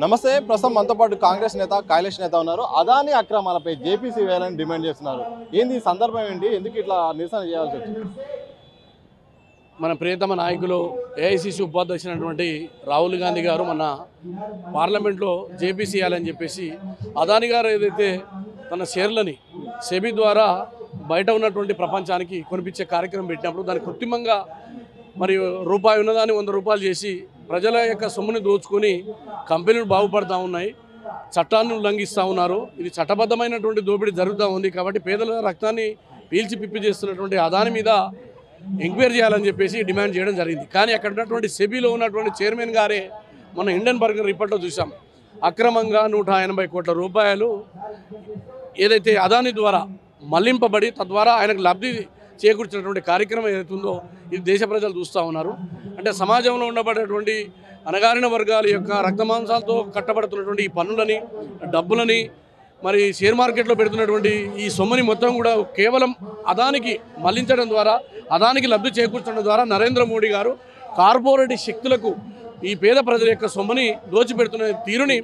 నమస్తే. ప్రస్తుతం మనతో పాటు కాంగ్రెస్ నేత కైలాష్ నేత ఉన్నారు. అదాని అక్రమాలపై జేపీసీ వేయాలని డిమాండ్ చేస్తున్నారు. ఏంది ఈ సందర్భం ఏంటి? ఎందుకు ఇట్లా నిరసన చేయాల్సి వచ్చింది? మన ప్రియతమ నాయకులు ఏఐసిసి ఉపాధ్యక్షునటువంటి రాహుల్ గాంధీ గారు మన పార్లమెంట్లో జేపీసీ చేయాలని చెప్పేసి అదాని గారు ఏదైతే తన షేర్లని సెబీ ద్వారా బయట ఉన్నటువంటి ప్రపంచానికి కొనిపించే కార్యక్రమం పెట్టినప్పుడు దాన్ని కృత్రిమంగా మరి రూపాయి ఉన్నదాన్ని 100 రూపాయలు చేసి ప్రజల యొక్క సొమ్ముని దోచుకొని కంపెనీలు బాగుపడుతూ ఉన్నాయి, చట్టాన్ని ఉల్లంఘిస్తూ ఉన్నారు. ఇది చట్టబద్ధమైనటువంటి దోపిడీ జరుగుతూ ఉంది. కాబట్టి పేదల రక్తాన్ని పీల్చి పిప్పి చేస్తున్నటువంటి అదాని మీద ఎంక్వైరీ చేయాలని చెప్పేసి డిమాండ్ చేయడం జరిగింది. కానీ అక్కడ ఉన్నటువంటి సెబీలో ఉన్నటువంటి చైర్మన్ గారే మన ఇండియన్ బర్గర్ రిపోర్ట్లో చూసాం, అక్రమంగా 180 కోట్ల రూపాయలు ఏదైతే అదాని ద్వారా మళ్లింపబడి తద్వారా ఆయనకు లబ్ధి చేకూర్చినటువంటి కార్యక్రమం ఏదైతుందో ఇది దేశ ప్రజలు చూస్తూ ఉన్నారు. అంటే సమాజంలో ఉండబడేటువంటి అణగారిన వర్గాల యొక్క రక్తమాంసాలతో కట్టబడుతున్నటువంటి ఈ పన్నులని, డబ్బులని, మరి షేర్ మార్కెట్లో పెడుతున్నటువంటి ఈ సొమ్ముని మొత్తం కూడా కేవలం అదానికి మళ్లించడం ద్వారా, అదానికి లబ్ధి చేకూర్చడం ద్వారా నరేంద్ర మోడీ గారు కార్పొరేట్ శక్తులకు ఈ పేద ప్రజల యొక్క సొమ్ముని దోచిపెడుతున్న తీరుని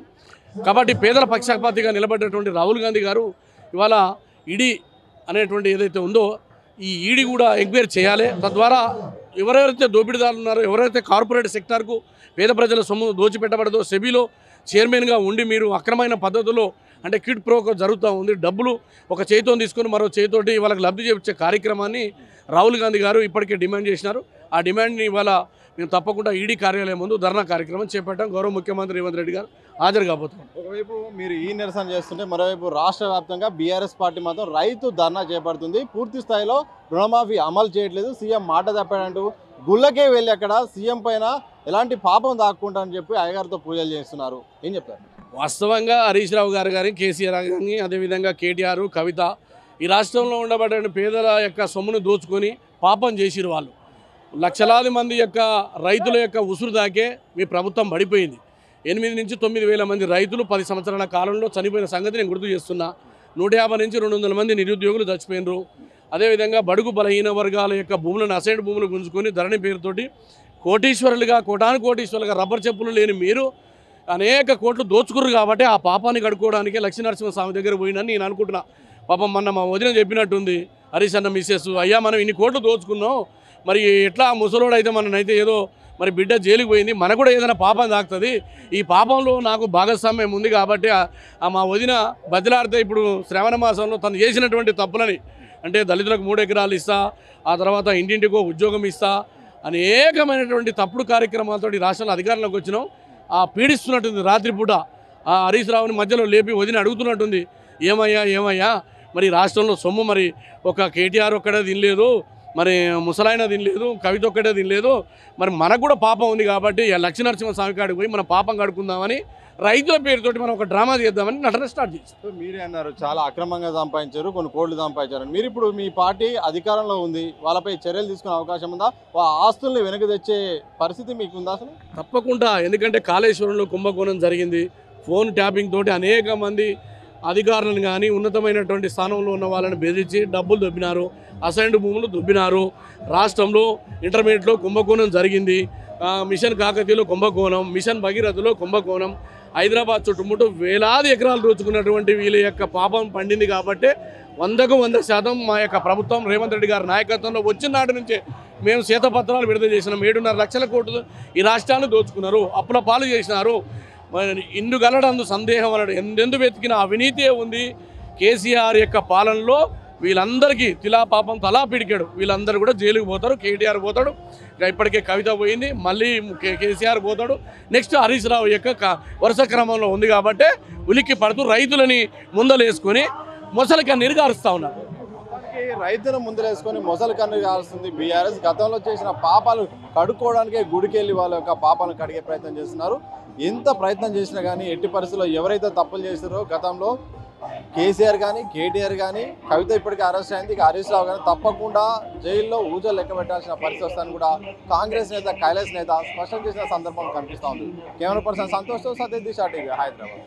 కాబట్టి పేదల పక్షపాతిగా నిలబడ్డటువంటి రాహుల్ గాంధీ గారు ఇవాళ ఈడీ అనేటువంటి ఏదైతే ఉందో ఈ ఈడీ కూడా ఎంక్వైరీ చేయాలి. తద్వారా ఎవరెవరైతే దోపిడీదారులు ఉన్నారో, ఎవరైతే కార్పొరేట్ సెక్టార్కు పేద ప్రజల సొమ్ము దోచిపెట్టబడదో సెబీలో చైర్మన్గా ఉండి మీరు అక్రమైన పద్ధతిలో అంటే క్విడ్ ప్రోకో జరుగుతూ ఉంది, డబ్బులు ఒక చేతితో తీసుకొని మరో చేతితోటి వాళ్ళకి లబ్ధి చేయించే కార్యక్రమాన్ని రాహుల్ గాంధీ గారు ఇప్పటికే డిమాండ్ చేసినారు. ఆ డిమాండ్ని ఇవాళ మేము తప్పకుండా ఈడీ కార్యాలయం ముందు ధర్నా కార్యక్రమం చేపట్టాం. గౌరవ ముఖ్యమంత్రి రేవంత్ రెడ్డి గారు హాజరు కాబోతున్నారు. ఒకవైపు మీరు ఈ నిరసన చేస్తుంటే మరోవైపు రాష్ట్ర వ్యాప్తంగా బీఆర్ఎస్ పార్టీ మాత్రం రైతు ధర్నా చేపడుతుంది. పూర్తి స్థాయిలో రుణమాఫీ అమలు చేయట్లేదు, సీఎం మాట తప్పాడంటూ గుళ్ళకే వెళ్ళి అక్కడ సీఎం పైన ఎలాంటి పాపం దాక్కుంటా అని చెప్పి అయ్యగారితో పూజలు చేస్తున్నారు. ఏం చెప్తారు? వాస్తవంగా హరీష్ రావు గారు కానీ, కేసీఆర్ కానీ, అదేవిధంగా కేటీఆర్, కవిత ఈ రాష్ట్రంలో ఉండబడిన పేదల యొక్క సొమ్మును దోచుకొని పాపం చేసిరు. వాళ్ళు లక్షలాది మంది యొక్క రైతుల యొక్క ఉసురు దాకే మీ ప్రభుత్వం పడిపోయింది. 8 నుంచి 9 వేల మంది రైతులు 10 సంవత్సరాల కాలంలో చనిపోయిన సంగతి నేను గుర్తు చేస్తున్నా. 150 నుంచి 200 మంది నిరుద్యోగులు చచ్చిపోయినరు. అదేవిధంగా బడుగు బలహీన వర్గాల యొక్క భూములను అసైన్డ్ భూములు గుంజుకొని ధరణి పేరుతోటి కోటీశ్వరులుగా కోటీశ్వరులుగా రబ్బర్ చెప్పులు లేని మీరు అనేక కోట్లు దోచుకుర్రు. కాబట్టి ఆ పాపాన్ని కడుక్కోవడానికి లక్ష్మీనరసింహస్వామి దగ్గర పోయినని నేను అనుకుంటున్నా. పాపం మొన్న మా వదిన చెప్పినట్టుంది హరీష్ అన్న మిస్సెస్, అయ్యా మనం ఇన్ని కోట్లు దోచుకున్నాం, మరి ఎట్లా ముసలోడు అయితే మననైతే ఏదో మరి బిడ్డ జైలుకి పోయింది, మనకు కూడా ఏదైనా పాపం తాకుతుంది, ఈ పాపంలో నాకు భాగస్వామ్యం ఉంది కాబట్టి మా వదిన బదిలాడితే ఇప్పుడు శ్రావణ మాసంలో తను చేసినటువంటి తప్పులని అంటే దళితులకు 3 ఎకరాలు ఇస్తా, ఆ తర్వాత ఇంటింటికో ఉద్యోగం ఇస్తా, అనేకమైనటువంటి తప్పుడు కార్యక్రమాలతో రాష్ట్రంలో అధికారంలోకి వచ్చినాం. పీడిస్తున్నట్టుంది రాత్రిపూట హరీష్ రావుని మధ్యలో లేపి వదిన అడుగుతున్నట్టుంది, ఏమయ్యా మరి రాష్ట్రంలో సొమ్ము మరి ఒక కేటీఆర్ ఒక్కడే తినలేదు, మరి ముసలాయన తినలేదు, కవిత ఒక్కటే తినలేదు, మరి మనకు కూడా పాపం ఉంది కాబట్టి లక్ష్మీనరసింహస్వామి కాడికి పోయి మన పాపం కడుక్కుందామని రైతుల పేరుతోటి మనం ఒక డ్రామా చేద్దామని నటన స్టార్ట్ చేస్తాం. మీరే అన్నారు చాలా అక్రమంగా సంపాదించారు, కొన్ని కోట్లు సంపాదించారు. మీరు ఇప్పుడు మీ పార్టీ అధికారంలో ఉంది, వాళ్ళపై చర్యలు తీసుకునే అవకాశం ఉందా? ఆస్తుల్ని వెనక్కి తెచ్చే పరిస్థితి మీకు ఉందా అసలు? తప్పకుండా. ఎందుకంటే కాళేశ్వరంలో కుంభకోణం జరిగింది. ఫోన్ ట్యాపింగ్ తోటి అనేక మంది అధికారులను కానీ ఉన్నతమైనటువంటి స్థానంలో ఉన్న వాళ్ళని బెదిరించి డబ్బులు దొబ్బినారు, అసైన్డ్ భూములు దొబ్బినారు. రాష్ట్రంలో ఇంటర్మీడియట్లో కుంభకోణం జరిగింది, మిషన్ కాకతీయలో కుంభకోణం, మిషన్ భగీరథలో కుంభకోణం, హైదరాబాద్ చుట్టుముట్టు వేలాది ఎకరాలు దోచుకున్నటువంటి వీళ్ళ యొక్క పాపం పండింది. కాబట్టి 100కు 100% మా యొక్క ప్రభుత్వం రేవంత్ రెడ్డి గారి నాయకత్వంలో వచ్చిన నాటి నుంచే మేము శ్వేతపత్రాలు విడుదల చేసినాం. 7.5 లక్షల కోట్లు ఈ రాష్ట్రాన్ని దోచుకున్నారు, అప్పుల పాలు చేసినారు. ఇందు గలడందు సందేహం అనడు, ఎందెందు వెతికిన అవినీతే ఉంది. కేసీఆర్ యొక్క పాలనలో వీళ్ళందరికీ పాపం తలా పిడికాడు, వీళ్ళందరూ కూడా జైలుకు పోతారు. కేటీఆర్ పోతాడు, ఇప్పటికే కవిత పోయింది, మళ్ళీ కేసీఆర్ పోతాడు, నెక్స్ట్ హరీష్ రావు యొక్క వరుస క్రమంలో ఉంది. కాబట్టి ఉలిక్కి పడుతూ రైతులని ముందలేసుకొని మొసలి కన్నీరు గారుస్తూ ఉన్నారు. రైతుల ముందరేసుకొని మొసలి కన్నీరు గారుస్తుంది బీఆర్ఎస్. గతంలో చేసిన పాపాలు కడుక్కోవడానికే గుడికెళ్ళి వాళ్ళ యొక్క పాపాలను కడిగే ప్రయత్నం చేస్తున్నారు. ఎంత ప్రయత్నం చేసినా కానీ ఎట్టి పరిస్థితుల్లో ఎవరైతే తప్పులు చేస్తారో గతంలో కేసీఆర్ కానీ, కేటీఆర్ కానీ, కవిత ఇప్పటికీ అరెస్ట్ అయింది, ఇక హరీష్ రావు కానీ తప్పకుండా జైల్లో ఊజలు లెక్క పెట్టాల్సిన పరిస్థితి వస్తుందని కూడా కాంగ్రెస్ నేత కైలాష్ నేత స్పష్టం చేసిన సందర్భం కనిపిస్తూ ఉంది. కెమెరా పర్సన్ సంతోష్తో సత్యదీష్ టీవీ, హైదరాబాద్.